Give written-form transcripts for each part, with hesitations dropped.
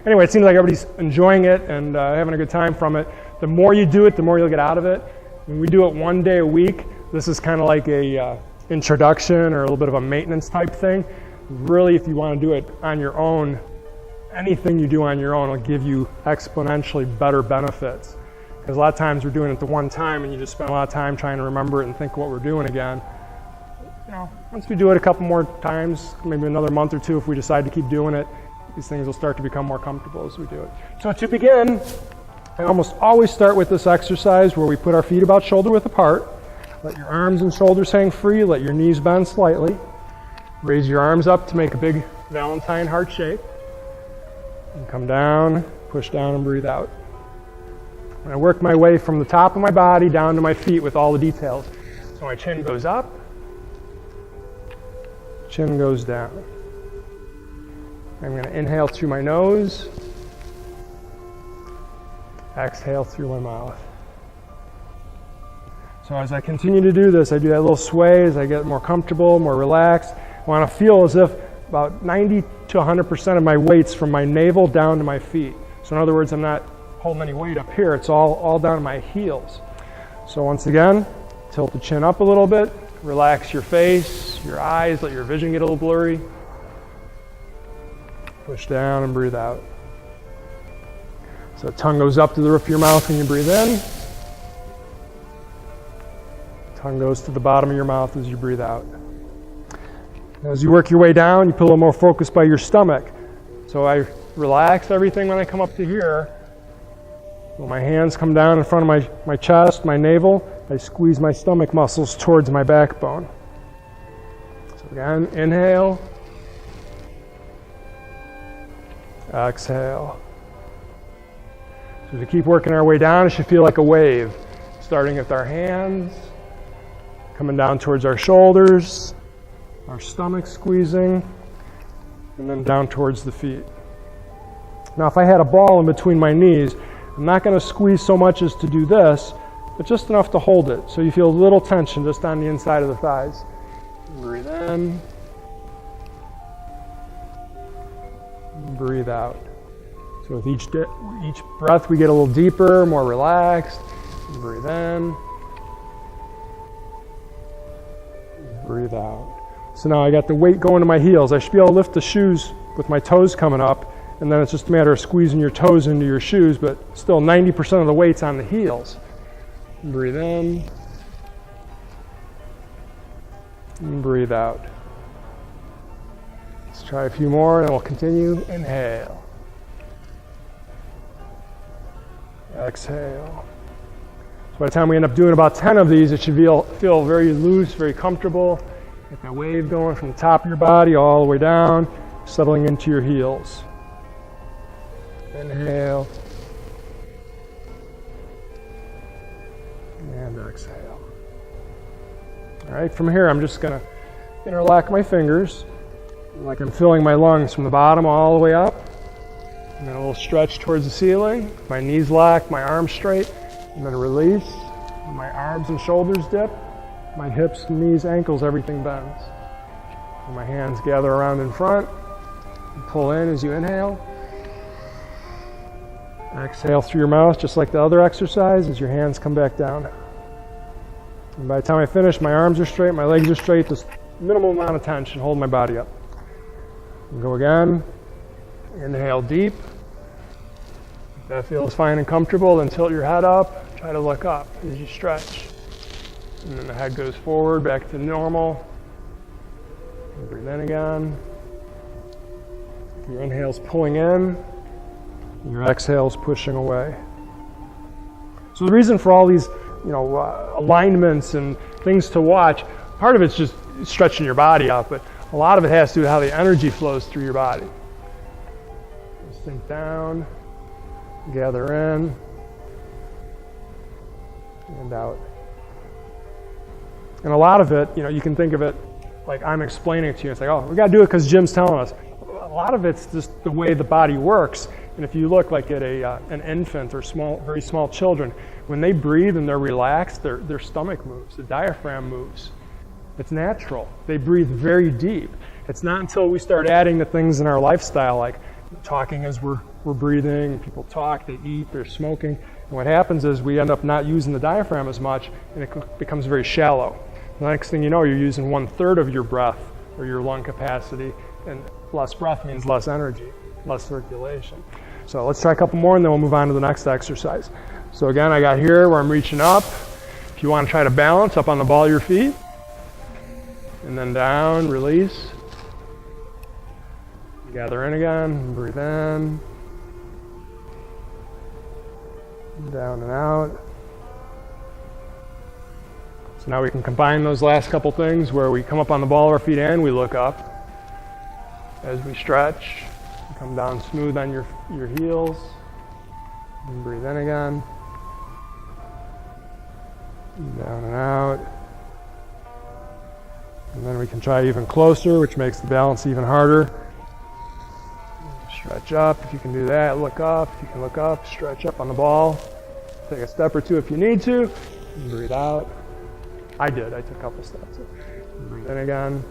anyway, it seems like everybody's enjoying it and having a good time from it. The more you do it, the more you'll get out of it. When we do it 1 day a week, this is kind of like a introduction or a little bit of a maintenance type thing. Really, if you want to do it on your own, anything you do on your own will give you exponentially better benefits. Because a lot of times we're doing it the one time and you just spend a lot of time trying to remember it and think what we're doing again. Once we do it a couple more times, maybe another month or two, if we decide to keep doing it, these things will start to become more comfortable as we do it. So to begin, I almost always start with this exercise where we put our feet about shoulder width apart. Let your arms and shoulders hang free. Let your knees bend slightly. Raise your arms up to make a big Valentine heart shape. And come down, push down, and breathe out. And I work my way from the top of my body down to my feet with all the details. So my chin goes up. Chin goes down. I'm going to inhale through my nose. Exhale through my mouth. So as I continue to do this, I do that little sway as I get more comfortable, more relaxed. I want to feel as if about 90 to 100% of my weight's from my navel down to my feet. So in other words, I'm not holding any weight up here. It's all down to my heels. So once again, tilt the chin up a little bit. Relax your face, your eyes, let your vision get a little blurry. Push down and breathe out. So the tongue goes up to the roof of your mouth when you breathe in. Tongue goes to the bottom of your mouth as you breathe out. As you work your way down, you put a little more focus by your stomach. So I relax everything when I come up to here. When my hands come down in front of my chest, my navel, I squeeze my stomach muscles towards my backbone. So again, inhale. Exhale. So as we keep working our way down, it should feel like a wave. Starting with our hands, coming down towards our shoulders, our stomach squeezing, and then down towards the feet. Now if I had a ball in between my knees, I'm not going to squeeze so much as to do this, but just enough to hold it. So you feel a little tension just on the inside of the thighs. Breathe in. Breathe out. So with each breath we get a little deeper, more relaxed. Breathe in. Breathe out. So now I got the weight going to my heels. I should be able to lift the shoes with my toes coming up. And then it's just a matter of squeezing your toes into your shoes, but still 90% of the weight's on the heels. Breathe in. And breathe out. Let's try a few more and we'll continue. Inhale. Exhale. So by the time we end up doing about 10 of these, it should feel very loose, very comfortable. Get that wave going from the top of your body all the way down, settling into your heels. Inhale. And exhale. All right, from here I'm just going to interlock my fingers like I'm filling my lungs from the bottom all the way up. And then a little stretch towards the ceiling. My knees lock, my arms straight, and then release. My arms and shoulders dip. My hips, knees, ankles, everything bends. And my hands gather around in front. And pull in as you inhale. Exhale through your mouth, just like the other exercise, as your hands come back down. And by the time I finish, my arms are straight, my legs are straight, just minimal amount of tension, hold my body up. And go again. Inhale deep. If that feels fine and comfortable, then tilt your head up. Try to look up as you stretch. And then the head goes forward, back to normal. And breathe in again. Your inhale's pulling in. Your exhale's pushing away. So the reason for all these, alignments and things to watch, part of it's just stretching your body out, but a lot of it has to do with how the energy flows through your body. Sink down, gather in, and out. And a lot of it, you can think of it like I'm explaining to you. It's like, oh, we got to do it because Jim's telling us. A lot of it's just the way the body works. And if you look like at an infant or very small children, when they breathe and they're relaxed, their stomach moves, the diaphragm moves. It's natural. They breathe very deep. It's not until we start adding the things in our lifestyle, like talking as we're we're breathing, people talk, they eat, they're smoking. And what happens is we end up not using the diaphragm as much, and it becomes very shallow. The next thing you know, you're using 1/3 of your breath or your lung capacity, and less breath means less energy, less circulation. So let's try a couple more, and then we'll move on to the next exercise. So again, I got here where I'm reaching up. If you want to try to balance up on the ball of your feet, and then down, release. Gather in again, breathe in. Down and out. So now we can combine those last couple things where we come up on the ball of our feet and we look up as we stretch. Come down smooth on your heels. And breathe in again. Down and out. And then we can try even closer, which makes the balance even harder. Stretch up if you can do that. Look up if you can look up. Stretch up on the ball. Take a step or two if you need to. And breathe out. I took a couple steps. And breathe in again.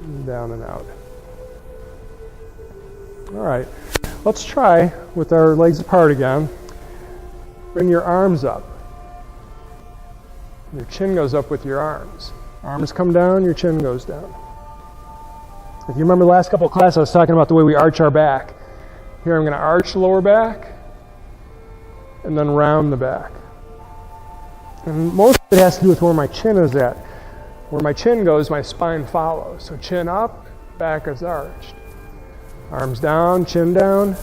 And down and out. All right. Let's try with our legs apart again. Bring your arms up. Your chin goes up with your arms. Arms come down, your chin goes down. If you remember the last couple of classes, I was talking about the way we arch our back. Here I'm going to arch the lower back and then round the back. And most of it has to do with where my chin is at. Where my chin goes, my spine follows. So chin up, back is arched. Arms down, chin down,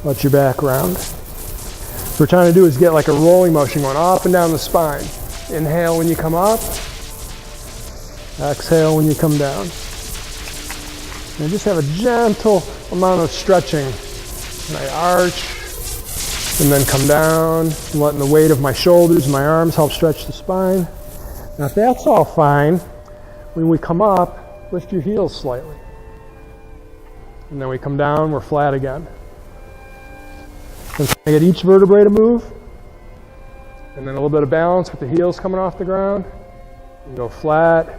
let your back round. What we're trying to do is get like a rolling motion going up and down the spine. Inhale when you come up. Exhale when you come down. And just have a gentle amount of stretching. And I arch and then come down, letting the weight of my shoulders and my arms help stretch the spine. Now if that's all fine, when we come up, lift your heels slightly. And then we come down, we're flat again. And so I get each vertebrae to move. And then a little bit of balance with the heels coming off the ground. And go flat.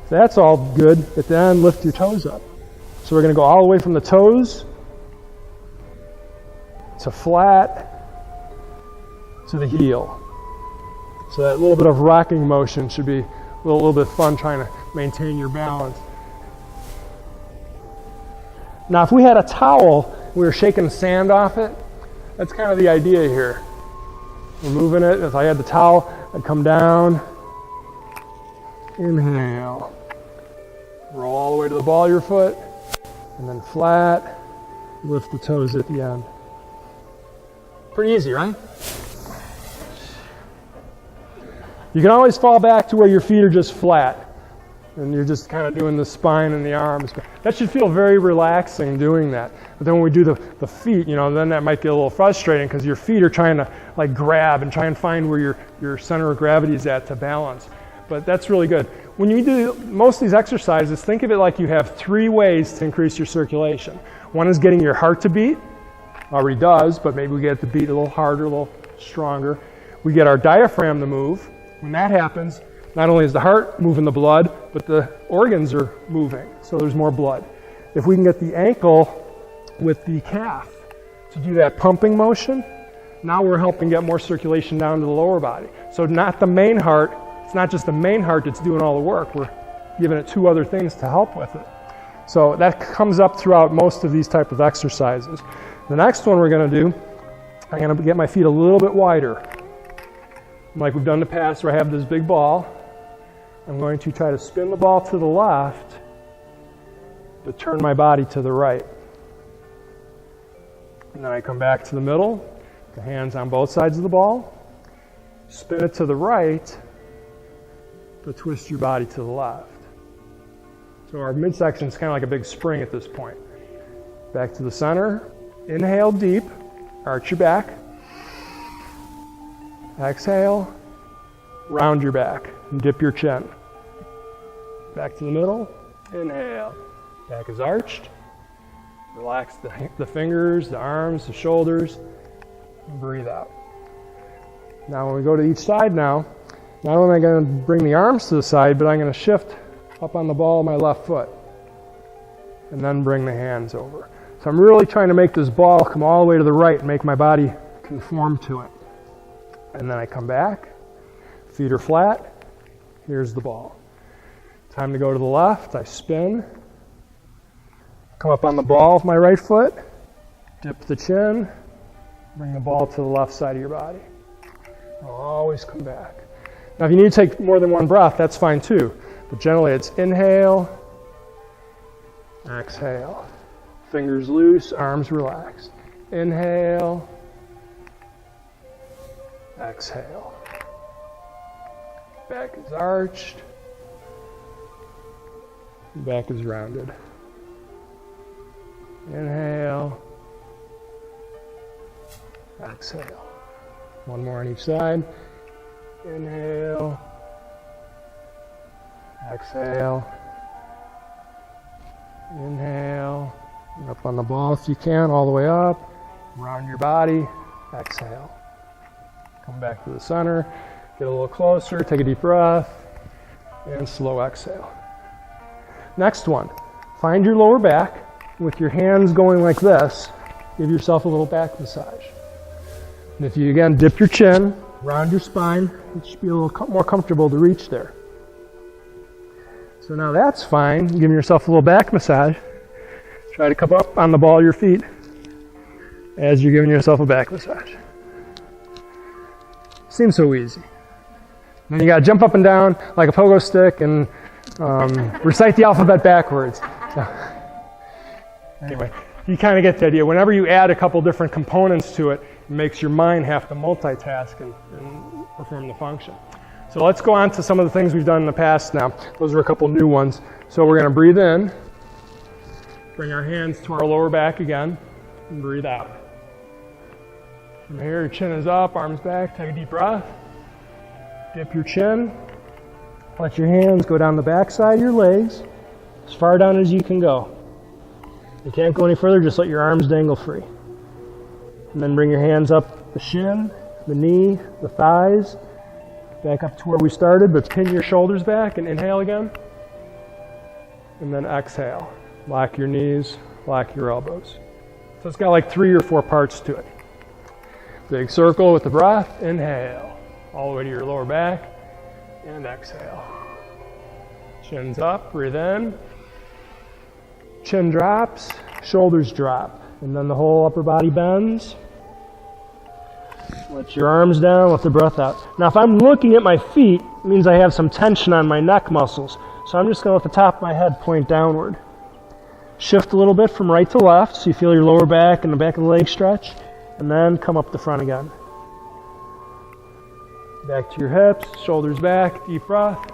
If that's all good, at the end, lift your toes up. So we're going to go all the way from the toes to flat to the heel. So that little bit of rocking motion should be a little bit fun trying to maintain your balance. Now if we had a towel, we were shaking the sand off it, that's kind of the idea here. We're moving it. If I had the towel, I'd come down, inhale, roll all the way to the ball of your foot, and then flat, lift the toes at the end. Pretty easy, right? You can always fall back to where your feet are just flat, and you're just kind of doing the spine and the arms. That should feel very relaxing doing that. But then when we do the feet, then that might get a little frustrating because your feet are trying to like grab and try and find where your center of gravity is at to balance. But that's really good. When you do most of these exercises, think of it like you have 3 ways to increase your circulation. One is getting your heart to beat. Already does, but maybe we get it to beat a little harder, a little stronger. We get our diaphragm to move. When that happens, not only is the heart moving the blood, but the organs are moving, so there's more blood. If we can get the ankle with the calf to do that pumping motion, now we're helping get more circulation down to the lower body. So not the main heart, it's not just the main heart that's doing all the work, we're giving it 2 other things to help with it. So that comes up throughout most of these type of exercises. The next one we're going to do, I'm going to get my feet a little bit wider. Like we've done in the past where I have this big ball. I'm going to try to spin the ball to the left, but turn my body to the right. And then I come back to the middle, the hands on both sides of the ball, spin it to the right, but twist your body to the left. So our midsection is kind of like a big spring at this point. Back to the center, inhale deep, arch your back. Exhale, round your back and dip your chin. Back to the middle, inhale. Back is arched. Relax the fingers, the arms, the shoulders, and breathe out. Now when we go to each side now, not only am I going to bring the arms to the side, but I'm going to shift up on the ball of my left foot. and then bring the hands over. So I'm really trying to make this ball come all the way to the right and make my body conform to it. And then I come back, feet are flat, here's the ball. Time to go to the left, I spin, come up on the ball with my right foot, dip the chin, bring the ball to the left side of your body. I'll always come back. Now if you need to take more than one breath, that's fine too. But generally it's inhale, exhale. Fingers loose, arms relaxed. Inhale, exhale. Back is arched. Back is rounded. Inhale, exhale. One more on each side. Inhale, exhale. Inhale, and up on the ball if you can, all the way up. Round your body, exhale. Come back to the center, get a little closer, take a deep breath, and slow exhale. Next one, find your lower back with your hands going like this. Give yourself a little back massage. And if you, again, dip your chin, round your spine, it should be a little more comfortable to reach there. So now that's fine. Give yourself a little back massage. Try to come up on the ball of your feet as you're giving yourself a back massage. Seems so easy. Then you got to jump up and down like a pogo stick and recite the alphabet backwards. So, anyway, you kind of get the idea. Whenever you add a couple different components to it, it makes your mind have to multitask and perform the function. So let's go on to some of the things we've done in the past now. Those are a couple new ones. So we're going to breathe in, bring our hands to our lower back again, and breathe out. From here, your chin is up, arms back, take a deep breath. Dip your chin. Let your hands go down the back side of your legs, as far down as you can go. If you can't go any further, just let your arms dangle free. And then bring your hands up the shin, the knee, the thighs, back up to where we started, but pin your shoulders back and inhale again. And then exhale. Lock your knees, lock your elbows. So it's got like 3 or 4 parts to it. Big circle with the breath, inhale. All the way to your lower back, and exhale. Chin's up, breathe in. Chin drops, shoulders drop, and then the whole upper body bends. Let your arms down, let the breath out. Now if I'm looking at my feet, it means I have some tension on my neck muscles. So I'm just going to let the top of my head point downward. Shift a little bit from right to left so you feel your lower back and the back of the leg stretch. And then come up the front again. Back to your hips, shoulders back, deep breath.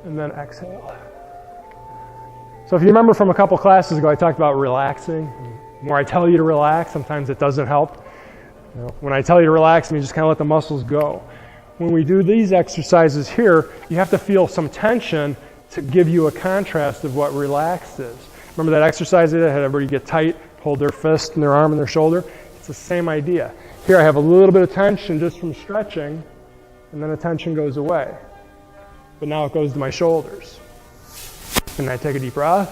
And then exhale. So if you remember from a couple classes ago, I talked about relaxing. The more I tell you to relax, sometimes it doesn't help. You know, when I tell you to relax, you just kind of let the muscles go. When we do these exercises here, you have to feel some tension to give you a contrast of what relaxed is. Remember that exercise that had everybody get tight, hold their fist and their arm and their shoulder? It's the same idea. Here I have a little bit of tension just from stretching, and then the tension goes away. But now it goes to my shoulders. And I take a deep breath.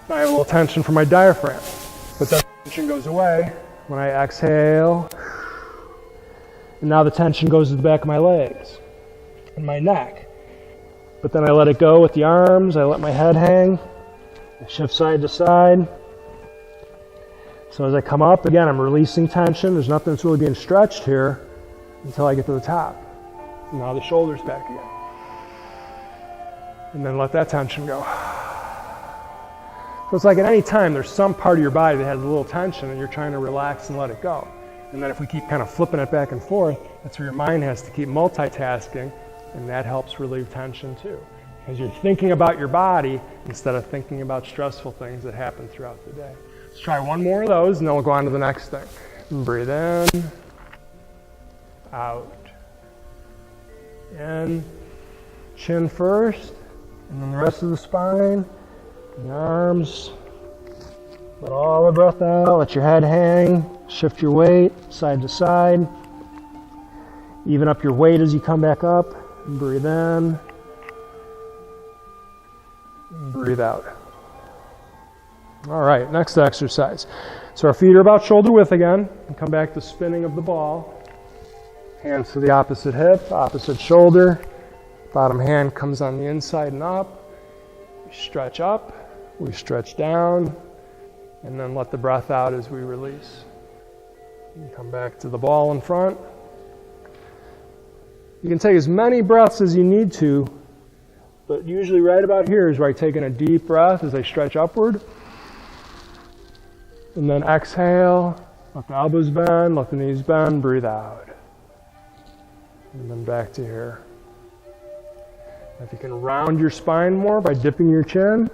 I have a little tension from my diaphragm. But that tension goes away when I exhale. And now the tension goes to the back of my legs and my neck. But then I let it go with the arms. I let my head hang. I shift side to side. So as I come up, again, I'm releasing tension. There's nothing that's really being stretched here until I get to the top. And now the shoulders back again. And then let that tension go. So it's like at any time, there's some part of your body that has a little tension and you're trying to relax and let it go. And then if we keep kind of flipping it back and forth, that's where your mind has to keep multitasking, and that helps relieve tension too. Because you're thinking about your body instead of thinking about stressful things that happen throughout the day. Let's try one more of those, and then we'll go on to the next thing. Breathe in, out. In, chin first, and then the rest of the spine, the arms. Let all the breath out, let your head hang, shift your weight side to side. Even up your weight as you come back up. Breathe in, breathe out. All right, next exercise. So our feet are about shoulder width again. And come back to spinning of the ball. Hands to the opposite hip, opposite shoulder. Bottom hand comes on the inside and up. We stretch up, we stretch down, and then let the breath out as we release. And come back to the ball in front. You can take as many breaths as you need to, but usually right about here is where I take in a deep breath as I stretch upward. And then exhale, let the elbows bend, let the knees bend, breathe out. And then back to here. If you can round your spine more by dipping your chin.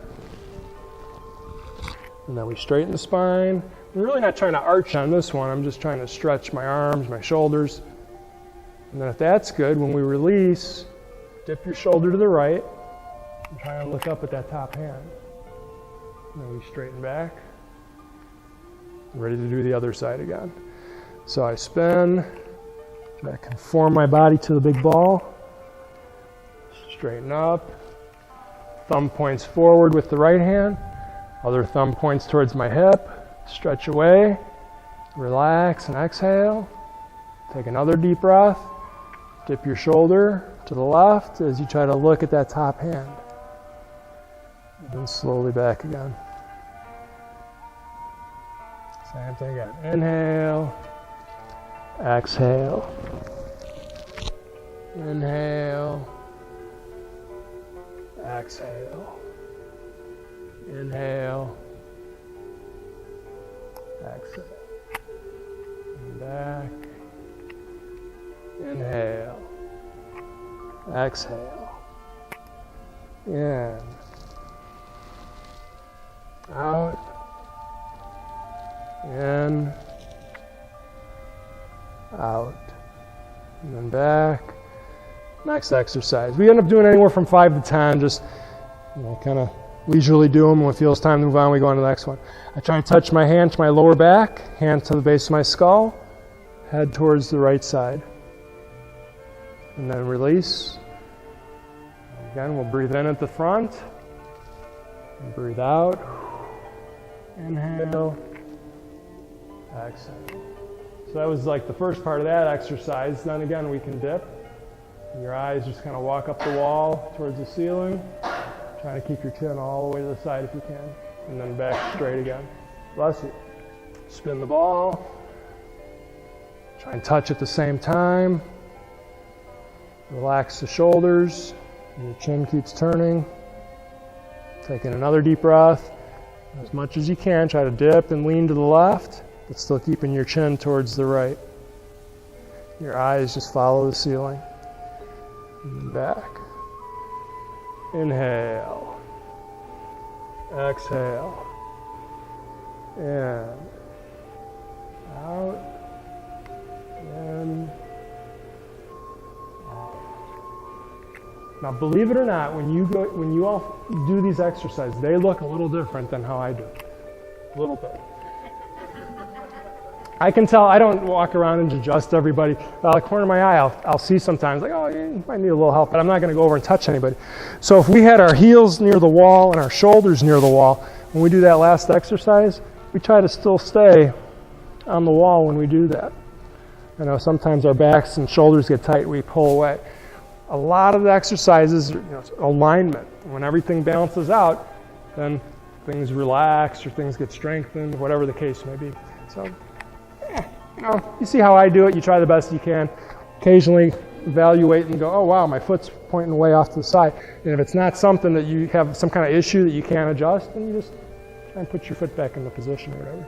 And then we straighten the spine. I'm really not trying to arch on this one. I'm just trying to stretch my arms, my shoulders. And then if that's good, when we release, dip your shoulder to the right and try and look up at that top hand. And then we straighten back. Ready to do the other side again. So I spin. I conform my body to the big ball. Straighten up. Thumb points forward with the right hand. Other thumb points towards my hip. Stretch away. Relax and exhale. Take another deep breath. Dip your shoulder to the left as you try to look at that top hand. And then slowly back again. Same thing again. Inhale. Exhale. Inhale. Exhale. Inhale. Exhale. And back. Inhale. Exhale. In. Out. In. Out. And then back. Next exercise. We end up doing anywhere from 5 to 10, just kind of leisurely do them. When it feels time to move on, we go on to the next one. I try and touch my hand to my lower back, hand to the base of my skull, head towards the right side. And then release. Again, we'll breathe in at the front. And breathe out. Inhale. Exhale. So that was like the first part of that exercise. Then again, we can dip. And your eyes just kind of walk up the wall towards the ceiling. Trying to keep your chin all the way to the side if you can. And then back straight again. Bless you. Spin the ball. Try and touch at the same time. Relax the shoulders. Your chin keeps turning. Taking another deep breath. As much as you can, try to dip and lean to the left, but still keeping your chin towards the right. Your eyes just follow the ceiling. And back. Inhale. Exhale. In. Out. In. Out. Now, believe it or not, when you all do these exercises, they look a little different than how I do. A little bit. I can tell. I don't walk around and adjust everybody. Out of the corner of my eye, I'll see sometimes, like, oh, you might need a little help, but I'm not going to go over and touch anybody. So if we had our heels near the wall and our shoulders near the wall, when we do that last exercise, we try to still stay on the wall when we do that. I know sometimes our backs and shoulders get tight, we pull away. A lot of the exercises, it's alignment. When everything balances out, then things relax or things get strengthened, whatever the case may be. So, you see how I do it. You try the best you can. Occasionally evaluate and go, oh wow, my foot's pointing way off to the side. And if it's not something that you have some kind of issue that you can't adjust, then you just try and put your foot back in the position or whatever.